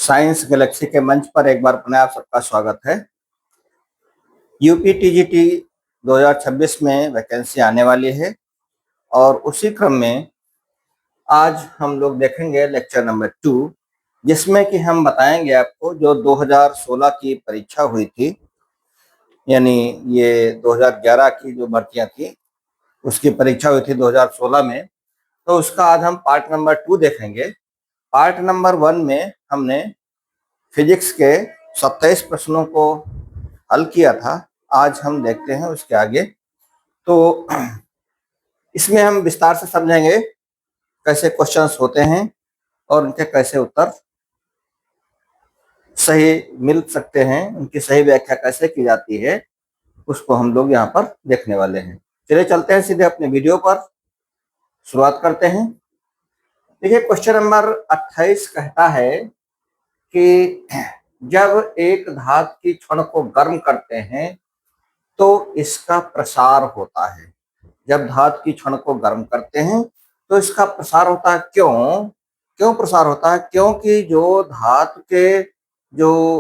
Science Galaxy के मंच पर एक बार पुनः आप सबका स्वागत है। यूपी टीजीटी 2026 में वैकेंसी आने वाली है और उसी क्रम में आज हम लोग देखेंगे लेक्चर नंबर 2, जिसमें कि हम बताएंगे आपको जो 2016 की परीक्षा हुई थी, यानी ये 2011 की जो भर्तियां थी उसकी परीक्षा हुई थी 2016 में। तो उसका आज हम पार्ट नंबर 2 देखेंगे। पार्ट नंबर 1 में हमने फिजिक्स के 27 प्रश्नों को हल किया था। आज हम देखते हैं उसके आगे। तो इसमें हम विस्तार से समझेंगे कैसे क्वेश्चंस होते हैं और उनके कैसे उत्तर सही मिल सकते हैं, उनकी सही व्याख्या कैसे की जाती है, उसको हम लोग यहाँ पर देखने वाले हैं। चलिए चलते हैं सीधे अपने वीडियो पर, शुरुआत करते हैं। देखिए क्वेश्चन नंबर 28 कहता है कि जब एक धातु की छड़ को गर्म करते हैं तो इसका प्रसार होता है। जब धातु की छड़ को गर्म करते हैं तो इसका प्रसार होता है। क्यों प्रसार होता है? क्योंकि जो धातु के जो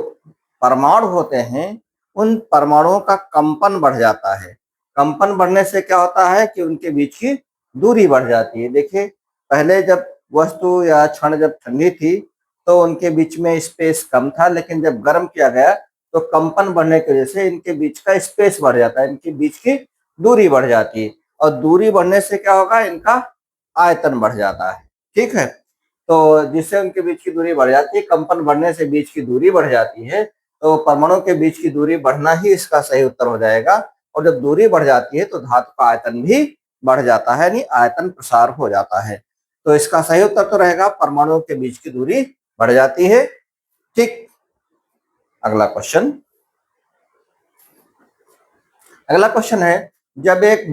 परमाणु होते हैं उन परमाणुओं का कंपन बढ़ जाता है। कंपन बढ़ने से क्या होता है कि उनके बीच की दूरी बढ़ जाती है। देखिए पहले जब वस्तु या छड़ जब ठंडी थी तो उनके बीच में स्पेस कम था, लेकिन जब गर्म किया गया तो कंपन बढ़ने की वजह से इनके बीच का स्पेस बढ़ जाता है, इनके बीच की दूरी बढ़ जाती है। और दूरी बढ़ने से क्या होगा? इनका आयतन बढ़ जाता है। ठीक है, तो जिससे उनके बीच की दूरी बढ़ जाती है, कंपन बढ़ने से बीच की दूरी बढ़ जाती है, तो परमाणु के बीच की दूरी बढ़ना ही इसका सही उत्तर हो जाएगा। और जब दूरी बढ़ जाती है तो धातु का आयतन भी बढ़ जाता है, यानी आयतन प्रसार हो जाता है। तो इसका सही उत्तर तो रहेगा परमाणुओं के बीच की दूरी बढ़ जाती है। ठीक, अगला क्वेश्चन है, जब एक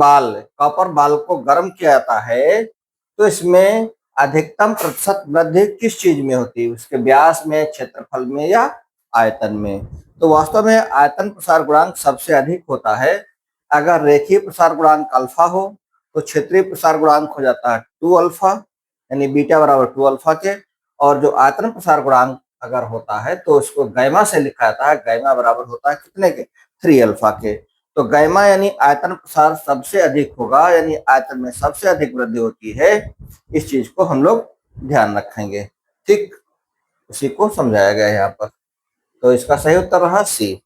कॉपर बाल को गर्म किया जाता है तो इसमें अधिकतम प्रतिशत वृद्धि किस चीज में होती है? उसके व्यास में, क्षेत्रफल में या आयतन में? तो वास्तव में आयतन प्रसार गुणांक सबसे अधिक होता है। अगर रेखीय प्रसार गुणांक अल्फा हो तो क्षेत्रीय प्रसार गुणांक हो जाता है 2 अल्फा, यानी बीटा बराबर 2 अल्फा के। और जो आयतन प्रसार गुणांक अगर होता है तो उसको गैमा से लिखा जाता है। गैमा बराबर होता है कितने के? 3 अल्फा के। तो गैमा यानी आयतन प्रसार सबसे अधिक होगा, यानी आयतन में सबसे अधिक वृद्धि होती है। इस चीज को हम लोग ध्यान रखेंगे। ठीक, उसी को समझाया गया है यहाँ पर। तो इसका सही उत्तर रहा सी।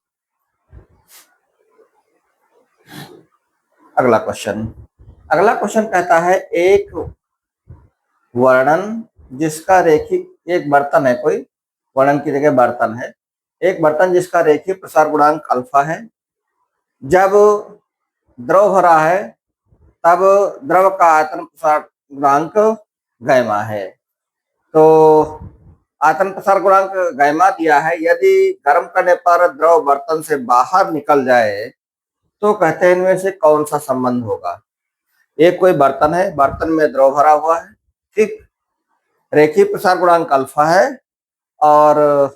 अगला क्वेश्चन कहता है एक वर्णन जिसका रेखीय, एक बर्तन है, कोई वर्णन की जगह बर्तन है, एक बर्तन जिसका रेखीय प्रसार गुणांक अल्फा है, जब द्रव भरा है तब द्रव का आयतन प्रसार गुणांक गैमा है। तो आयतन प्रसार गुणांक गैमा दिया है। यदि गर्म करने पर द्रव बर्तन से बाहर निकल जाए तो कहते हैं इनमें से कौन सा संबंध होगा? एक कोई बर्तन है, बर्तन में द्रव भरा हुआ है, ठीक, रेखीय प्रसार गुणांक अल्फा है, और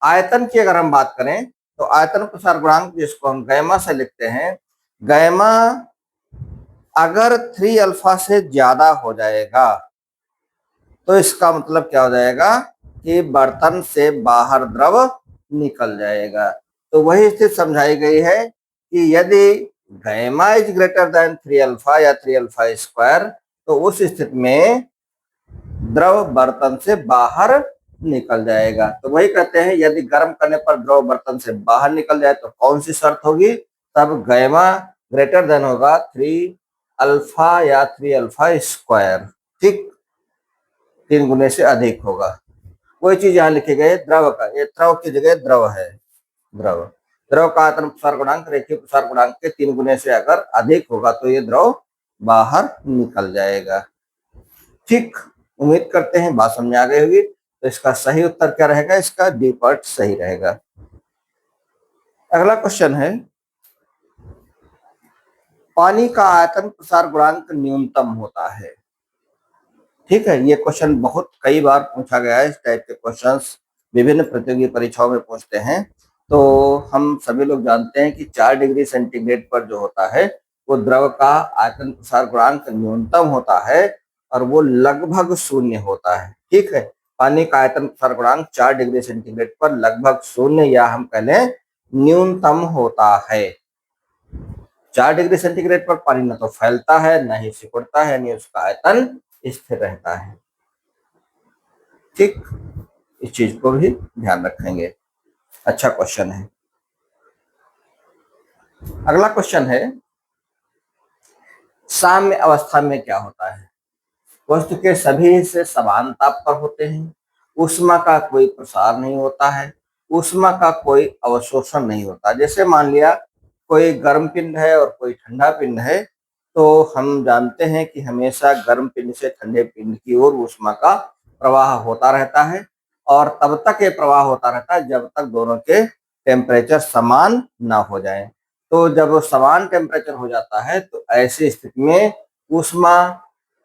आयतन की अगर हम बात करें तो आयतन प्रसार गुणांक जिसको हम गैमा से लिखते हैं, गैमा अगर 3 अल्फा से ज्यादा हो जाएगा तो इसका मतलब क्या हो जाएगा कि बर्तन से बाहर द्रव निकल जाएगा। तो वही स्थिति समझाई गई है कि यदि gamma is greater than 3 alpha या 3 अल्फा स्क्वायर तो उस स्थिति में द्रव बर्तन से बाहर निकल जाएगा। तो वही कहते हैं यदि गर्म करने पर द्रव बर्तन से बाहर निकल जाए तो कौन सी शर्त होगी? तब गैमा ग्रेटर देन होगा 3 अल्फा या 3 अल्फा स्क्वायर। ठीक, 3 गुने से अधिक होगा। वही चीज यहाँ लिखी गई द्रव का, ये द्रव की जगह द्रव है। द्रव का आयतन प्रसार गुणांक रेखीय प्रसार गुणांक के 3 गुने से अगर अधिक होगा तो ये द्रव बाहर निकल जाएगा। ठीक, उम्मीद करते हैं बात समझ आ गई होगी। तो इसका सही उत्तर क्या रहेगा? इसका डी पार्ट सही रहेगा। अगला क्वेश्चन है, पानी का आयतन प्रसार गुणांक न्यूनतम होता है। ठीक है, ये क्वेश्चन बहुत कई बार पूछा गया है। इस टाइप के क्वेश्चंस विभिन्न प्रतियोगी परीक्षाओं में पूछते हैं। तो हम सभी लोग जानते हैं कि 4 डिग्री सेंटीग्रेड पर जो होता है वो द्रव का आयतन प्रसार गुणांक न्यूनतम होता है और वो लगभग 0 होता है। ठीक है, पानी का आयतन प्रसार गुणांक 4 डिग्री सेंटीग्रेड पर लगभग शून्य या हम कह लें न्यूनतम होता है। 4 डिग्री सेंटीग्रेड पर पानी न तो फैलता है, न ही सिकुड़ता है, न उसका आयतन स्थिर रहता है। ठीक, इस चीज को भी ध्यान रखेंगे। अच्छा क्वेश्चन है। अगला क्वेश्चन है, साम्य अवस्था में क्या होता है? वस्तु के सभी हिस्से समान ताप पर होते हैं, ऊष्मा का कोई प्रसार नहीं होता है, ऊष्मा का कोई अवशोषण नहीं होता। जैसे मान लिया कोई गर्म पिंड है और कोई ठंडा पिंड है, तो हम जानते हैं कि हमेशा गर्म पिंड से ठंडे पिंड की ओर ऊष्मा का प्रवाह होता रहता है, और तब तक ये प्रवाह होता रहता है जब तक दोनों के टेम्परेचर समान ना हो जाए। तो जब समान टेम्परेचर हो जाता है तो ऐसी स्थिति में ऊष्मा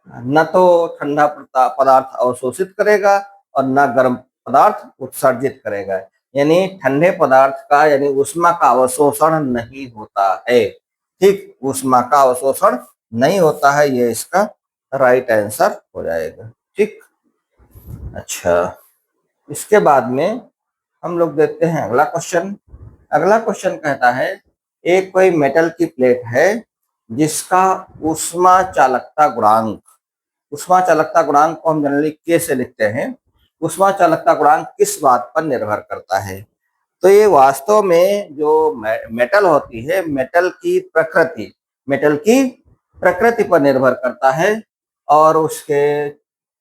न तो ठंडा पदार्थ अवशोषित करेगा और न गर्म पदार्थ उत्सर्जित करेगा, यानी ठंडे पदार्थ का यानी ऊष्मा का अवशोषण नहीं होता है। ठीक, ऊष्मा का अवशोषण नहीं होता है, ये इसका राइट आंसर हो जाएगा। ठीक, अच्छा, इसके बाद में हम लोग देखते हैं अगला क्वेश्चन। अगला क्वेश्चन कहता है, एक कोई मेटल की प्लेट है जिसका ऊष्मा चालकता गुणांक, ऊष्मा चालकता गुणांक को हम जनरली के से लिखते हैं। ऊष्मा चालकता गुणांक किस बात पर निर्भर करता है? तो ये वास्तव में जो मेटल होती है, मेटल की प्रकृति पर निर्भर करता है, और उसके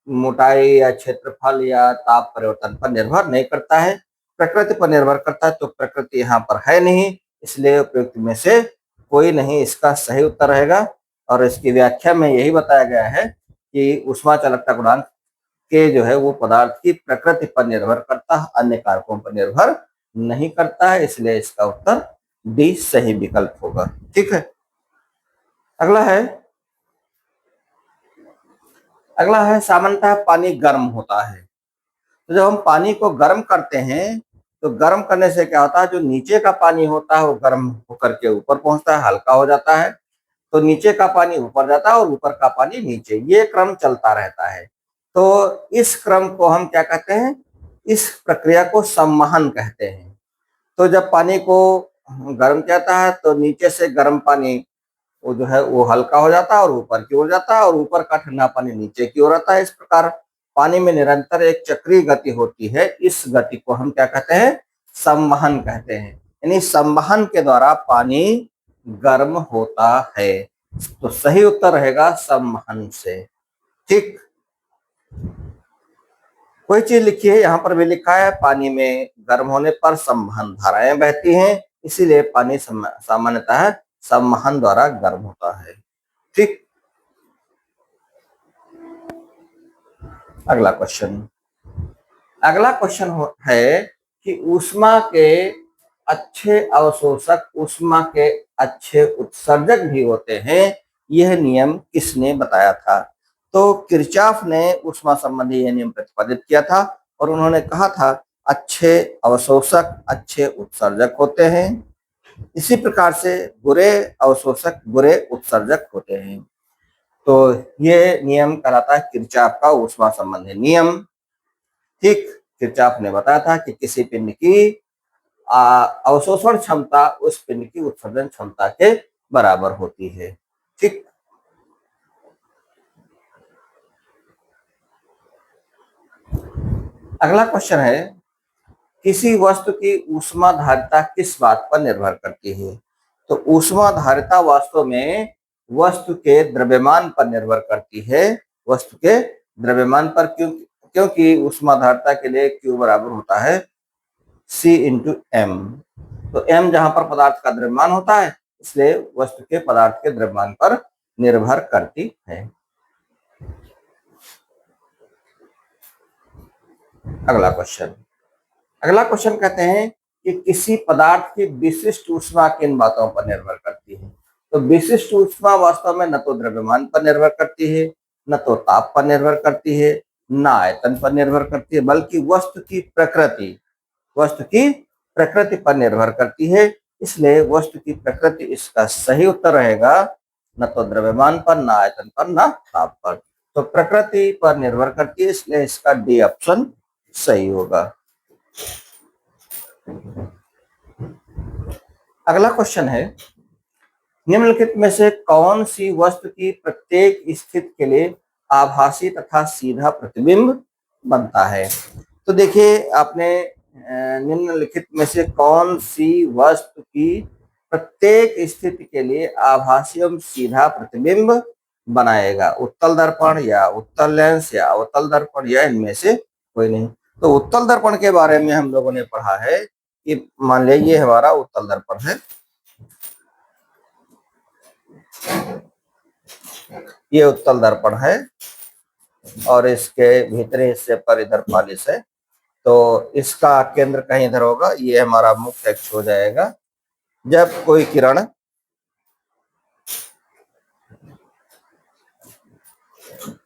मोटाई या क्षेत्रफल या ताप परिवर्तन पर निर्भर नहीं करता है, प्रकृति पर निर्भर करता है। तो प्रकृति यहाँ पर है नहीं, इसलिए उपयुक्त में से कोई नहीं इसका सही उत्तर रहेगा। और इसकी व्याख्या में यही बताया गया है कि ऊष्मा चालकता गुणांक के जो है वो पदार्थ की प्रकृति पर निर्भर करता है, अन्य कारकों पर निर्भर नहीं करता है, इसलिए इसका उत्तर डी सही विकल्प होगा। ठीक है, अगला है सामान्यतः पानी गर्म होता है। तो जब हम पानी को गर्म करते हैं तो गर्म करने से क्या होता है, जो नीचे का पानी होता है वो गर्म होकर के ऊपर पहुंचता है, हल्का हो जाता है। तो नीचे का पानी ऊपर जाता है और ऊपर का पानी नीचे, ये क्रम चलता रहता है। तो इस क्रम को हम क्या कहते हैं? इस प्रक्रिया को संवहन कहते हैं। तो जब पानी को गर्म किया जाता है तो नीचे से गर्म पानी वो जो है वो हल्का हो जाता है और ऊपर की ओर जाता है, और ऊपर का ठंडा पानी नीचे की ओर आता है। इस प्रकार पानी में निरंतर एक चक्रीय गति होती है। इस गति को हम क्या कहते हैं? संवहन कहते हैं। यानी संवहन के द्वारा पानी गर्म होता है। तो सही उत्तर रहेगा संवहन से। ठीक, कोई चीज लिखी है, यहाँ पर भी लिखा है पानी में गर्म होने पर संवहन धाराएं बहती हैं, इसीलिए पानी सामान्यतः संवहन द्वारा गर्म होता है। ठीक, अगला क्वेश्चन है कि ऊष्मा के अच्छे अवशोषक ऊष्मा के अच्छे उत्सर्जक भी होते हैं, यह नियम किसने बताया था? तो किरचॉफ ने ऊष्मा संबंधी यह नियम प्रतिपादित किया था, और उन्होंने कहा था अच्छे अवशोषक अच्छे उत्सर्जक होते हैं, इसी प्रकार से बुरे अवशोषक बुरे उत्सर्जक होते हैं। तो ये नियम कहलाता है किरचॉफ का ऊष्मा संबंधी नियम। ठीक, किरचॉफ ने बताया था कि किसी पिंड की अवशोषण क्षमता उस पिंड की उत्सर्जन क्षमता के बराबर होती है। ठीक, अगला क्वेश्चन है, किसी वस्तु की ऊष्माधारिता किस बात पर निर्भर करती है? तो ऊष्माधारिता वास्तव में वस्तु के द्रव्यमान पर निर्भर करती है। वस्तु के द्रव्यमान पर, क्योंकि ऊष्माधारिता के लिए Q बराबर होता है C × M। तो M जहां पर पदार्थ का द्रव्यमान होता है, इसलिए वस्तु के पदार्थ के द्रव्यमान पर निर्भर करती है। अगला क्वेश्चन कहते हैं कि किसी पदार्थ की विशिष्ट ऊष्मा किन बातों पर निर्भर करती है? तो विशिष्ट ऊष्मा वास्तव में न तो द्रव्यमान पर निर्भर करती है, न तो ताप पर निर्भर करती है, न आयतन पर निर्भर करती है, बल्कि वस्तु की प्रकृति पर निर्भर करती है। इसलिए वस्तु की प्रकृति इसका सही उत्तर रहेगा, न तो द्रव्यमान पर, न आयतन पर, न ताप पर। तो प्रकृति पर निर्भर करती है, इसलिए इसका डी ऑप्शन सही होगा। अगला क्वेश्चन है, निम्नलिखित में से कौन सी वस्तु की प्रत्येक स्थिति के लिए आभासी तथा सीधा प्रतिबिंब बनता है? तो देखिए, आपने निम्नलिखित में से कौन सी वस्तु की प्रत्येक स्थिति के लिए आभासी एवं सीधा प्रतिबिंब बनाएगा? उत्तल दर्पण या उत्तल लेंस या अवतल दर्पण या इनमें से कोई नहीं। तो उत्तल दर्पण के बारे में हम लोगों ने पढ़ा है कि मान लीजिए ये हमारा उत्तल दर्पण है, ये उत्तल दर्पण है और इसके भीतरी हिस्से पर इधर पालिश है। तो इसका केंद्र कहीं इधर होगा, ये हमारा मुख्य अक्ष हो जाएगा। जब कोई किरण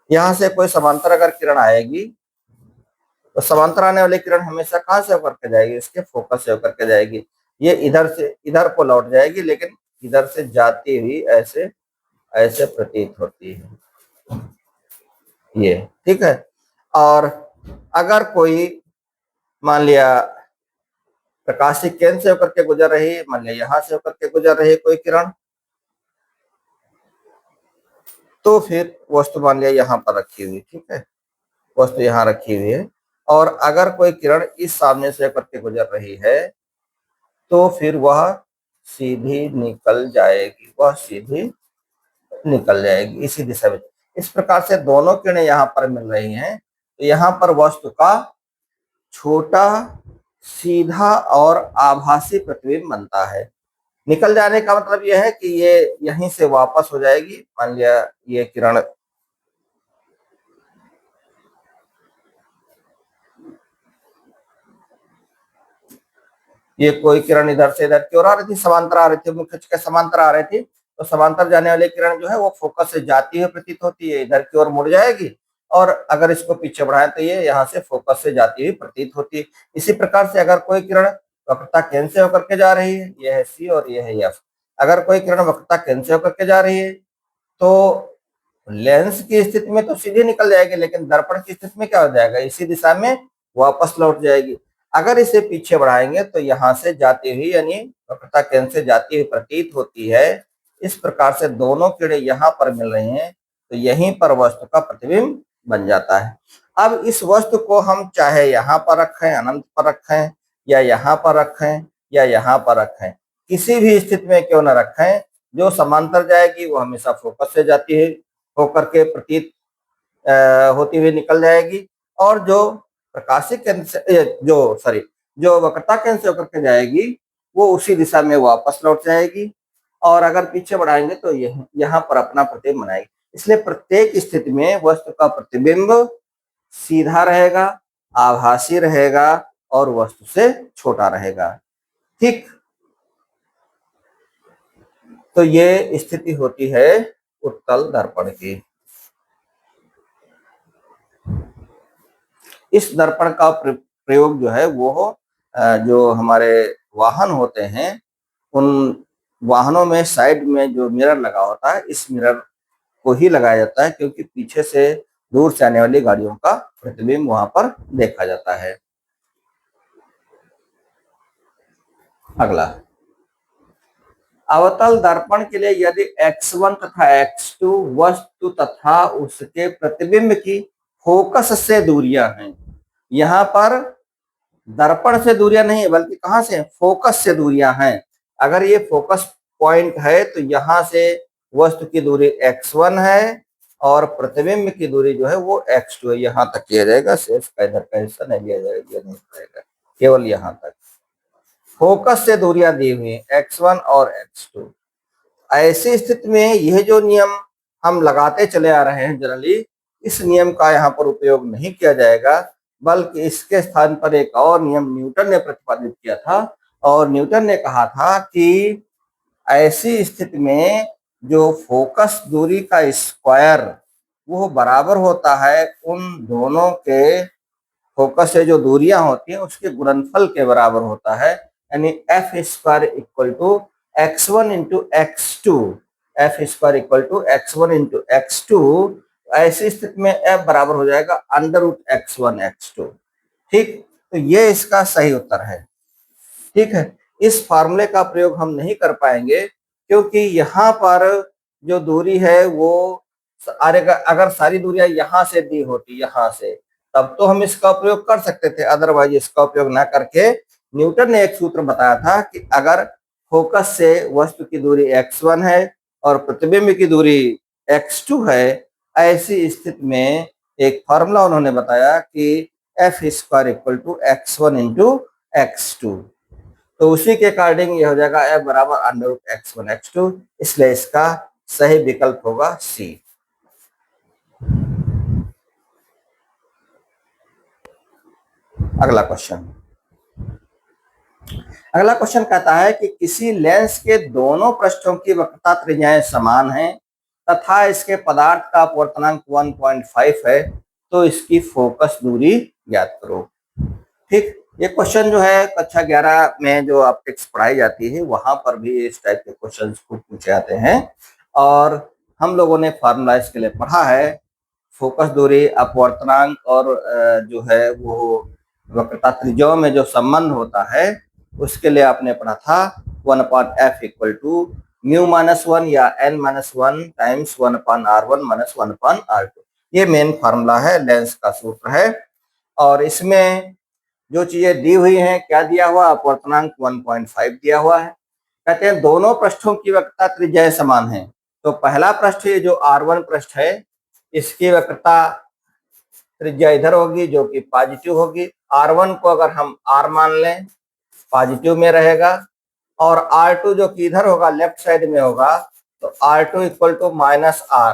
यहां से कोई समांतर अगर किरण आएगी तो समांतर आने वाली किरण हमेशा कहां से होकर के जाएगी? इसके फोकस से होकर के जाएगी। ये इधर से इधर को लौट जाएगी, लेकिन इधर से जाती हुई ऐसे ऐसे प्रतीत होती है, ये ठीक है। और अगर कोई मान लिया प्रकाशिक केंद्र से होकर के गुजर रही है, मान लिया यहां से होकर के गुजर रही है कोई किरण, तो फिर वस्तु मान लिया यहाँ पर रखी हुई, ठीक है, वस्तु यहाँ रखी हुई है, और अगर कोई किरण इस सामने से होकर के गुजर रही है तो फिर वह सीधी निकल जाएगी, वह सीधी निकल जाएगी इसी दिशा में। इस प्रकार से दोनों किरणें यहाँ पर मिल रही हैं, तो यहाँ पर वस्तु का छोटा सीधा और आभासी प्रतिबिंब बनता है। निकल जाने का मतलब यह है कि ये यहीं से वापस हो जाएगी। मान लिया ये किरण ये कोई किरण इधर से इधर की ओर आ रही थी, समांतर आ रही थी, मुख्य अक्ष के समांतर आ रही थी, तो समांतर जाने वाली किरण जो है वो फोकस से जाती हुई प्रतीत होती है, इधर की ओर मुड़ जाएगी, और अगर इसको पीछे बढ़ाएं तो ये यहाँ से फोकस से जाती हुई प्रतीत होती है। इसी प्रकार से अगर कोई किरण वक्रता केंद्र से होकर के जा रही है, यह है सी और यह है एफ, अगर कोई किरण वक्रता केंद्र से होकर के जा रही है तो लेंस की स्थिति में तो सीधे निकल जाएगी, लेकिन दर्पण की स्थिति में क्या हो जाएगा? इसी दिशा में वापस लौट जाएगी। अगर इसे पीछे बढ़ाएंगे तो यहां से जाती हुई यानी वक्रता केंद्र से जाती हुई प्रतीत होती है। इस प्रकार से दोनों किरणें यहाँ पर मिल रही हैं, तो यहीं पर वस्तु का प्रतिबिंब बन जाता है। अब इस वस्तु को हम चाहे यहाँ पर रखें, अनंत पर रखें, या यहाँ पर रखें, या यहाँ पर रखें, किसी भी स्थिति में क्यों न रखें, जो समांतर जाएगी वो हमेशा फोकस से जाती है होकर के प्रतीत होती हुई निकल जाएगी, और जो प्रकाशिक केंद्र से जो वक्रता केंद्र से होकर के जाएगी वो उसी दिशा में वापस लौट जाएगी, और अगर पीछे बढ़ाएंगे तो यहाँ पर अपना प्रतिबिंब बनाएगी। इसलिए प्रत्येक स्थिति में वस्तु का प्रतिबिंब सीधा रहेगा, आभासी रहेगा और वस्तु से छोटा रहेगा, ठीक। तो ये स्थिति होती है उत्तल दर्पण की। इस दर्पण का प्रयोग जो है वो जो हमारे वाहन होते हैं उन वाहनों में साइड में जो मिरर लगा होता है, इस मिरर को ही लगाया जाता है, क्योंकि पीछे से दूर से आने वाली गाड़ियों का प्रतिबिंब वहां पर देखा जाता है। अगला, अवतल दर्पण के लिए यदि x1 तथा x2 वस्तु तथा उसके प्रतिबिंब की फोकस से दूरियां हैं, यहाँ पर दर्पण से दूरियां नहीं है बल्कि कहां से? फोकस से दूरियां हैं। अगर ये फोकस पॉइंट है तो यहां से वस्तु की दूरी x1 है और प्रतिबिंब की दूरी जो है वो x2 है। यहां तक किया जाएगा, शेष का इधर का हिस्सा नहीं लिया जाएगा, केवल यहां तक फोकस से दूरियां दी हुई x1 और x2। ऐसी स्थिति में यह जो नियम हम लगाते चले आ रहे हैं जनरली, इस नियम का यहाँ पर उपयोग नहीं किया जाएगा, बल्कि इसके स्थान पर एक और नियम न्यूटन ने प्रतिपादित किया था, और न्यूटन ने कहा था कि ऐसी स्थिति में जो फोकस दूरी का स्क्वायर वो बराबर होता है उन दोनों के फोकस से जो दूरियां होती हैं उसके गुणनफल के बराबर होता है, यानी F square equal to x1 into x2, F square equal to x1 into x2। ऐसी स्थिति में f बराबर हो जाएगा अंडर रूट x1 x2, ठीक, तो ये इसका सही उत्तर है। ठीक है, इस फार्मूले का प्रयोग हम नहीं कर पाएंगे क्योंकि यहाँ पर जो दूरी है वो अगर सारी दूरियां यहाँ से दी होती, यहाँ से, तब तो हम इसका प्रयोग कर सकते थे, अदरवाइज इसका उपयोग ना करके न्यूटन ने एक सूत्र बताया था कि अगर फोकस से वस्तु की दूरी x1 है और प्रतिबिंब की दूरी x2 है, ऐसी स्थिति में एक फॉर्मूला उन्होंने बताया कि F square equal to x1 into x2। तो उसी के अकॉर्डिंग ये हो जाएगा एफ बराबर अंडर रूट x1 x2, इसलिए इसका सही विकल्प होगा सी। अगला क्वेश्चन, अगला क्वेश्चन कहता है कि किसी लेंस के दोनों पृष्ठों की वक्रता त्रिज्याएं समान हैं तथा इसके पदार्थ का अपवर्तनांक 1.5 है, तो इसकी फोकस दूरी ज्ञात करो। ठीक, ये क्वेश्चन जो है कक्षा 11 में जो ऑप्टिक्स पढ़ाई जाती है वहां पर भी इस टाइप के क्वेश्चन खूब पूछे जाते हैं और हम लोगों ने फार्मूला इसके लिए पढ़ा है। फोकस दूरी, अपवर्तनांक और जो है वो वक्रता त्रिज्याओं में जो संबंध होता है उसके लिए आपने पढ़ा था 1/f इक्वल टू म्यू -1 या n-1 टाइम्स 1/r1 - 1/r2। ये मेन फार्मूला है, लेंस का सूत्र है। और इसमें जो चीजें दी हुई हैं, क्या दिया हुआ, अपवर्तनांक 1.5 दिया हुआ है। कहते हैं दोनों पृष्ठों की वक्रता त्रिज्याएं समान है। तो पहला पृष्ठ ये जो R1 पृष्ठ है, इसकी वक्रता त्रिज्या इधर होगी जो कि पॉजिटिव होगी। R1 को अगर हम R मान लें, पॉजिटिव में रहेगा, और R2 जो कि इधर होगा, लेफ्ट साइड में होगा, तो R2 इक्वल टू -R।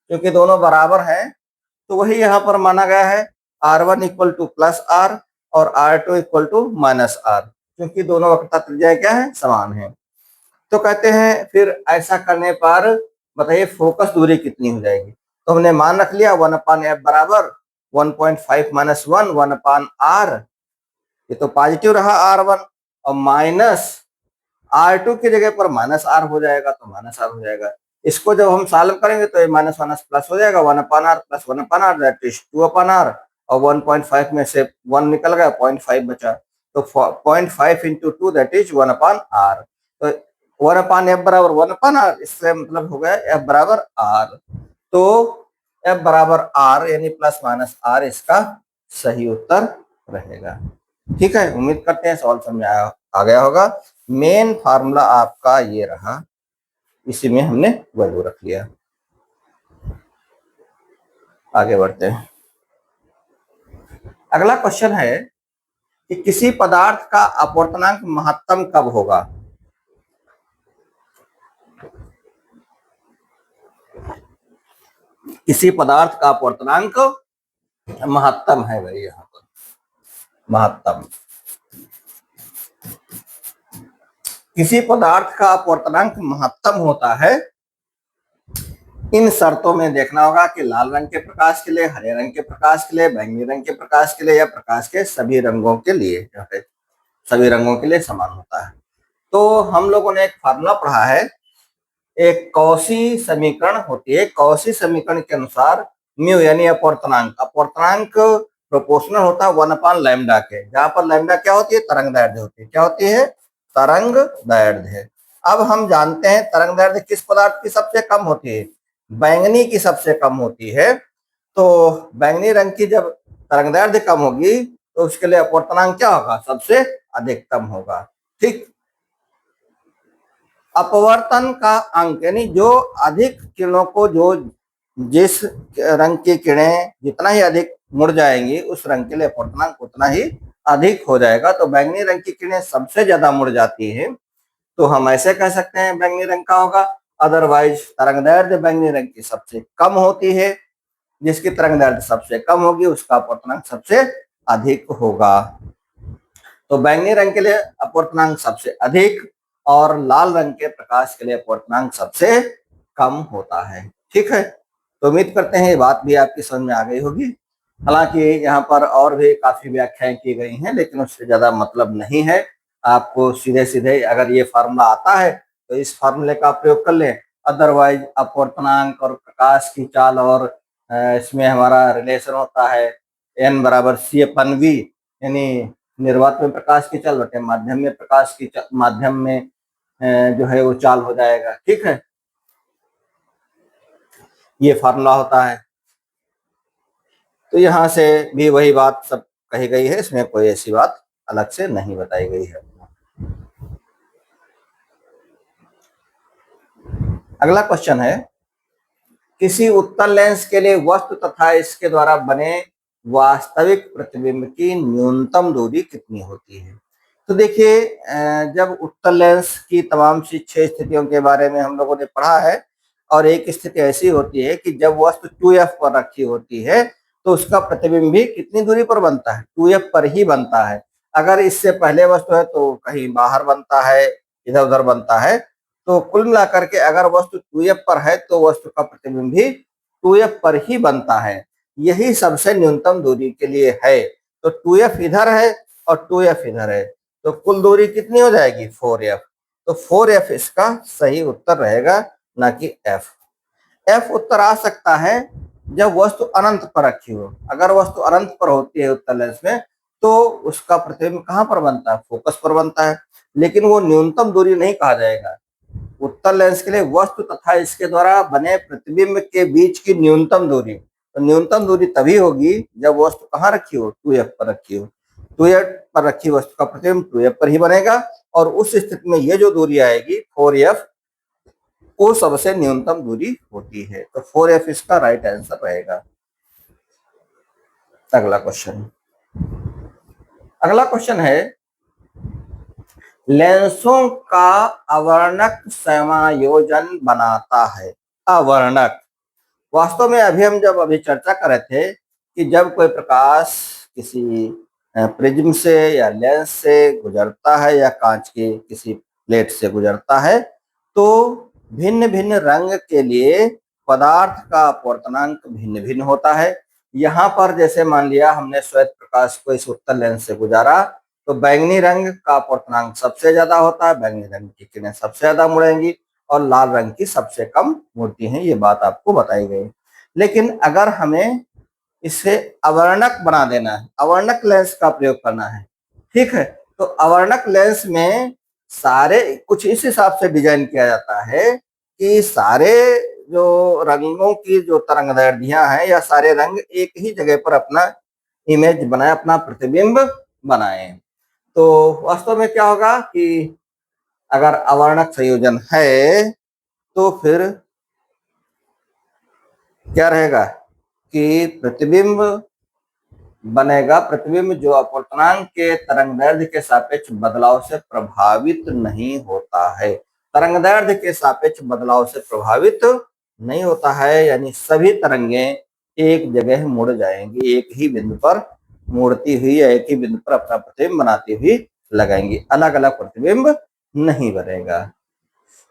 क्योंकि दोनों बराबर हैं तो वही यहाँ पर माना गया है, R1 इक्वल टू +R और R2 इक्वल टू -R, क्योंकि दोनों वक्रता त्रिज्याएं क्या है, समान है। तो कहते हैं फिर ऐसा करने पर बताइए फोकस दूरी कितनी हो जाएगी। तो हमने मान रख लिया 1/f बराबर 1.5 - 1 1/r, ये तो पॉजिटिव रहा R1, और माइनस R2 की जगह पर -R हो जाएगा, तो -R हो जाएगा। इसको जब हम सॉल्व करेंगे तो ये माइनस माइनस प्लस हो जाएगा, 1/r plus 1/r that is 2/r, और 1.5 में से 1 निकल गया, 0.5 बचा, तो 0.5 इंटू 2 दैट इज 1/r। तो 1/f बराबर 1/r, इससे मतलब हो गया f बराबर r। तो f बराबर r यानी +- r इसका सही उत्तर रहेगा। ठीक है, उम्मीद करते हैं सवाल समझ में आ गया होगा। मेन फार्मूला आपका ये रहा, इसी में हमने वैल्यू रख लिया। आगे बढ़ते हैं। अगला क्वेश्चन है कि किसी पदार्थ का अपवर्तनांक महत्तम कब होगा। किसी पदार्थ का अपवर्तनांक महत्तम है भाई, यहाँ पर महत्तम। किसी पदार्थ का अपवर्तनांक महत्तम होता है इन शर्तों में देखना होगा कि लाल रंग के प्रकाश के लिए, हरे रंग के प्रकाश के लिए, बैंगनी रंग के प्रकाश के लिए, या प्रकाश के सभी रंगों के लिए, सभी रंगों के लिए समान होता है। तो हम लोगों ने एक फार्मूला पढ़ा है, एक कौशी समीकरण होती है। कौशी समीकरण के अनुसार म्यू यानी अपवर्तनांक, अपवर्तनांक प्रोपोर्शनल होता है 1/लैम्डा के, जहां पर लैम्डा क्या होती है, तरंग दैर्ध्य होती है। क्या होती है, तरंग दैर्ध्य। अब हम जानते हैं तरंग दैर्ध्य किस पदार्थ की सबसे कम होती है, बैंगनी की सबसे कम होती है। तो बैंगनी रंग की जब तरंग दैर्ध्य कम होगी तो उसके लिए अपवर्तनांक क्या होगा, सबसे अधिकतम होगा। ठीक, अपवर्तन का अंक यानी जो अधिक किरणों को, जो जिस रंग की किरणें जितना ही अधिक मुड़ जाएंगी उस रंग के लिए अपवर्तनांक उतना ही अधिक हो जाएगा। तो बैंगनी रंग की किरणें सबसे ज्यादा मुड़ जाती है, तो हम ऐसे कह सकते हैं बैंगनी रंग का होगा। अदरवाइज तरंग दैर्ध्य बैंगनी रंग की सबसे कम होती है, जिसकी तरंग दैर्ध्य सबसे कम होगी उसका अपवर्तनांक सबसे अधिक होगा। तो बैंगनी रंग के लिए अपवर्तनांक सबसे अधिक और लाल रंग के प्रकाश के लिए अपवर्तनांक सबसे कम होता है। ठीक है, तो उम्मीद करते हैं ये बात भी आपकी समझ में आ गई होगी। हालांकि यहाँ पर और भी काफी व्याख्याएं की गई हैं, लेकिन उससे ज्यादा मतलब नहीं है। आपको सीधे सीधे अगर ये फार्मूला आता है तो इस फार्मूले का प्रयोग कर लें, अदरवाइज अपवर्तनांक और प्रकाश की चाल और इसमें हमारा रिलेशन होता है n बराबर c/v, यानी निर्वात में प्रकाश की चाल बटे माध्यम में प्रकाश की माध्यम में जो है वो चाल हो जाएगा। ठीक है, ये फार्मूला होता है। तो यहां से भी वही बात सब कही गई है, इसमें कोई ऐसी बात अलग से नहीं बताई गई है। अगला क्वेश्चन है, किसी उत्तल लेंस के लिए वस्तु तथा इसके द्वारा बने वास्तविक प्रतिबिंब की न्यूनतम दूरी कितनी होती है। तो देखिए, जब उत्तल लेंस की तमाम 6 स्थितियों के बारे में हम लोगों ने पढ़ा है, और एक स्थिति ऐसी होती है कि जब वस्तु 2f पर रखी होती है तो उसका प्रतिबिंब भी कितनी दूरी पर बनता है, 2f पर ही बनता है। अगर इससे पहले वस्तु है तो कहीं बाहर बनता है, इधर उधर बनता है। तो कुल मिलाकर के अगर वस्तु 2f पर है तो वस्तु का प्रतिबिंब भी 2f पर ही बनता है। यही सबसे न्यूनतम दूरी के लिए है। तो 2f इधर है और 2f इधर है, तो कुल दूरी कितनी हो जाएगी, 4f। तो 4f इसका सही उत्तर रहेगा, ना कि f। f उत्तर आ सकता है जब वस्तु अनंत पर रखी हो। अगर वस्तु अनंत पर होती है उत्तल लेंस में तो उसका प्रतिबिंब कहां पर बनता है, फोकस पर बनता है। लेकिन वो न्यूनतम दूरी नहीं कहा जाएगा। उत्तल लेंस के लिए वस्तु तथा इसके द्वारा बने प्रतिबिंब के बीच की न्यूनतम दूरी, तो न्यूनतम दूरी तभी होगी जब वस्तु कहाँ रखी हो, 2f पर रखी हो। 2f पर रखी वस्तु का प्रतिबिंब 2f पर ही बनेगा, और उस स्थिति में ये जो दूरी आएगी 4f, वो सबसे न्यूनतम दूरी होती है। तो 4f इसका राइट आंसर रहेगा। अगला क्वेश्चन है, लेंसों का अवर्णक समायोजन बनाता है। अवर्णक, वास्तव में अभी चर्चा कर रहे थे कि जब कोई प्रकाश किसी प्रिज्म से या लेंस से गुजरता है या कांच के किसी प्लेट से गुजरता है तो भिन्न भिन्न रंग के लिए पदार्थ का अपवर्तनांक भिन्न भिन्न होता है। यहाँ पर जैसे मान लिया हमने श्वेत प्रकाश को इस उत्तल लेंस से गुजारा तो बैंगनी रंग का अपवर्तनांक सबसे ज्यादा होता है, बैंगनी रंग की किरणें सबसे ज्यादा मुड़ेंगी और लाल रंग की सबसे कम मुड़ती हैं। ये बात आपको बताई गई। लेकिन अगर हमें इसे अवर्णक बना देना है, अवर्णक लेंस का प्रयोग करना है, ठीक है, तो अवर्णक लेंस में सारे कुछ इस हिसाब से डिजाइन किया जाता है कि सारे जो रंगों की जो तरंगदैर्ध्यां हैं या सारे रंग एक ही जगह पर अपना इमेज बनाए, अपना प्रतिबिंब बनाए। तो वास्तव में क्या होगा कि अगर अवर्णक संयोजन है तो फिर क्या रहेगा कि प्रतिबिंब बनेगा, प्रतिबिंब जो अपवर्तनांक के तरंगदैर्ध्य के सापेक्ष बदलाव से प्रभावित नहीं होता है। तरंगदैर्ध्य के सापेक्ष बदलाव से प्रभावित नहीं होता है, यानी सभी तरंगे एक जगह मुड़ जाएंगी, एक ही बिंदु पर मुड़ती हुई या एक ही बिंदु पर अपना प्रतिबिंब बनाती हुई लगाएंगी, अलग अलग प्रतिबिंब नहीं बनेगा।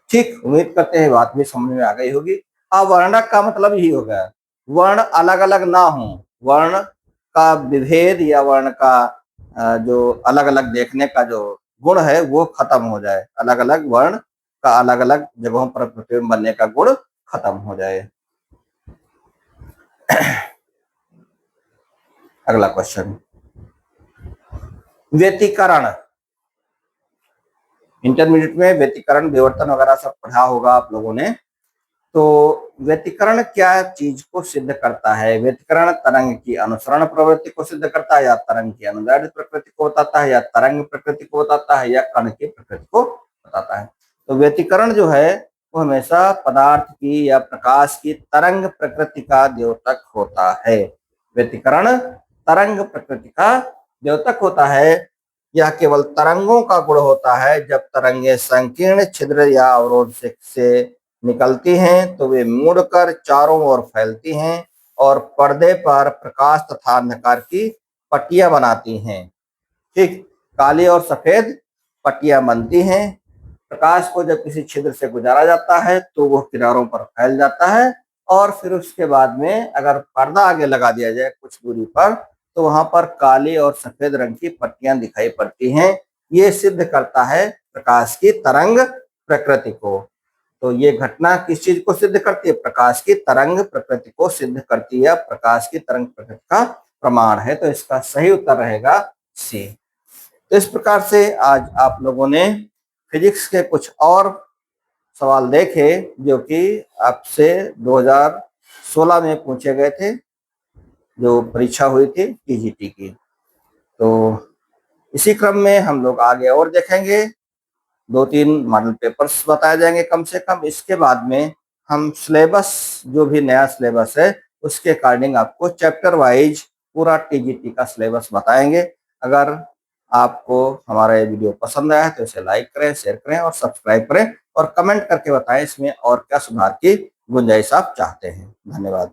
ठीक, उम्मीद करते हैं बात भी समझ में आ गई होगी। अवर्णक का मतलब ही होगा वर्ण अलग अलग ना हो, वर्ण का विभेद या वर्ण का जो अलग अलग देखने का जो गुण है वो खत्म हो जाए, अलग अलग वर्ण का अलग अलग जगहों पर प्रतिबिंब बनने का गुण खत्म हो जाए। अगला क्वेश्चन, व्यतिकरण। इंटरमीडिएट में व्यतिकरण, विवर्तन वगैरह सब पढ़ा होगा आप लोगों ने। तो व्यतिकरण क्या चीज को सिद्ध करता है, व्यतिकरण तरंग की अनुसरण प्रवृत्ति को सिद्ध करता है, या तरंग की अनुदैर्ध्य प्रकृति को बताता है, या तरंग प्रकृति को बताता है, या कण की प्रकृति को बताता है। तो व्यतिकरण जो है वो हमेशा पदार्थ की या प्रकाश की तरंग प्रकृति का द्योतक होता है। व्यतिकरण तरंग प्रकृति का द्योतक होता है। यह केवल तरंगों का गुण होता है। जब तरंगे संकीर्ण छिद्र या अवरोध से निकलती हैं तो वे मुड़कर चारों ओर फैलती हैं और पर्दे पर प्रकाश तथा अंधकार की पट्टियां बनाती हैं। ठीक, काली और सफेद पट्टियां बनती हैं। प्रकाश को जब किसी छिद्र से गुजारा जाता है तो वह किनारों पर फैल जाता है, और फिर उसके बाद में अगर पर्दा आगे लगा दिया जाए कुछ दूरी पर तो वहां पर काली और सफेद रंग की पट्टियां दिखाई पड़ती हैं। ये सिद्ध करता है प्रकाश की तरंग प्रकृति को। तो ये घटना किस चीज को सिद्ध करती है, प्रकाश की तरंग प्रकृति को सिद्ध करती है, प्रकाश की तरंग प्रकृति का प्रमाण है। तो इसका सही उत्तर रहेगा C, सी। तो इस प्रकार से आज आप लोगों ने फिजिक्स के कुछ और सवाल देखे जो कि आपसे 2016 में पूछे गए थे, जो परीक्षा हुई थी टीजीटी की। तो इसी क्रम में हम लोग आगे और देखेंगे, 2-3 मॉडल पेपर्स बताए जाएंगे कम से कम। इसके बाद में हम सिलेबस, जो भी नया सिलेबस है उसके अकॉर्डिंग आपको चैप्टर वाइज पूरा टीजीटी का सिलेबस बताएंगे। अगर आपको हमारा ये वीडियो पसंद आया है तो इसे लाइक करें, शेयर करें और सब्सक्राइब करें और कमेंट करके बताएं इसमें और क्या सुधार की गुंजाइश आप चाहते हैं। धन्यवाद।